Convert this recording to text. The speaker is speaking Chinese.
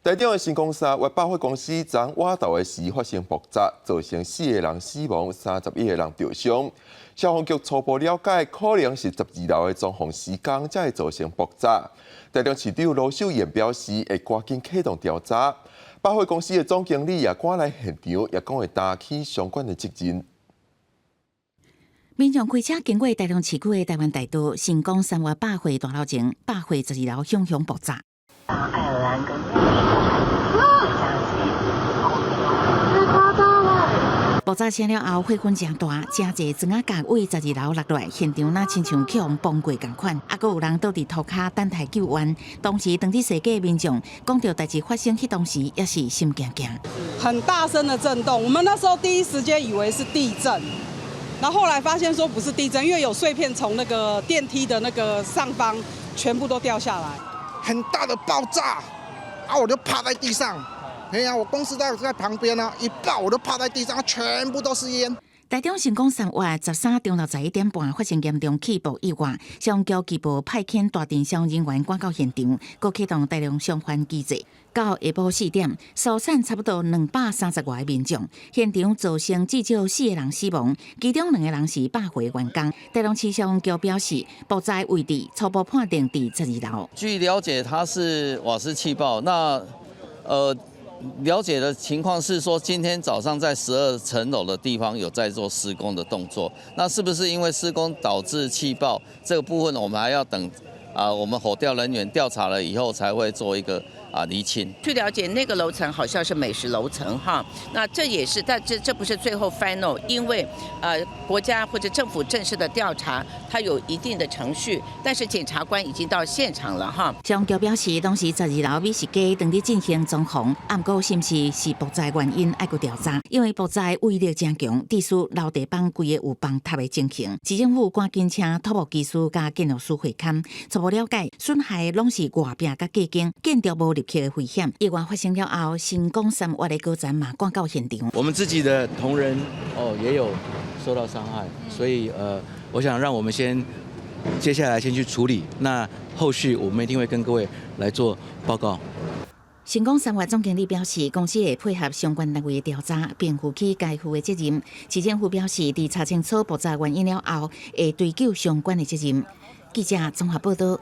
台中的新公司为百货公司昨挖道的时发生爆炸，造成4个人死亡，31个人受伤。消防局初步了解，可能是12楼的装潢施工才会造成爆炸。台中市长罗秀燕表示，会赶紧启动调查。百货公司的总经理也赶来现场，也讲会打起相关的责任。民众开车经过台中市区的台湾大道成功3月百货大楼前，百货12楼汹汹爆炸。爱尔兰跟爆炸声了后，火焰真大，真侪砖仔架位12楼落落来，现场那亲像去互崩过共款，还佫有人倒伫涂骹等待救援。当时当地世界民众讲到代志发生迄当时，也是心惊惊。很大声的震动，我们那时候第一时间以为是地震，然后后来发现说不是地震，因为有碎片从那个电梯的那个上方全部都掉下来，很大的爆炸，我就趴在地上。哎呀，我公司在旁边啊，一爆我就趴在地上，全部都是烟。台中成功3月13中昼11点半发生严重起爆意外，消防局局部派遣大队消防人员赶到现场，佮启动大量消防机制。到下晡4点，疏散差不多230外民众，现场造成至少4个人死亡，其中2个人是百货员工。台中市消防局表示，爆炸位置初步判定伫12楼。据了解，它是瓦斯气爆。了解的情况是说，今天早上在12层楼的地方有在做施工的动作。那是不是因为施工导致气爆？这个部分我们还要等我们火调人员调查了以后才会做一个厘清。据了解，那个楼层好像是美食楼层哈。那这也是，但这不是最后 final， 因为国家或者政府正式的调查，它有一定的程序，但是检察官已经到现场了哈。消防局表示，当时12楼美食街正在进行装潢，不过是不是爆炸原因，要去调查，因为爆炸威力真强，致使楼地板规个有崩塌的情形。市政府赶紧请土木技师加建筑师会勘，初步了解，损害拢是外壁甲架间，建筑无入去的危险。意外发生了后，成功3月的高层嘛赶到现场。我们自己的同仁也有受到伤害，所以我想让我们接下来先去处理，那后续我们一定会跟各位来做报告。成功3月总经理表示，公司会配合相关单位的调查，并负起该负的责任。市政府表示，在查清楚爆炸原因了后，会追究相关的责任。记者综合报道。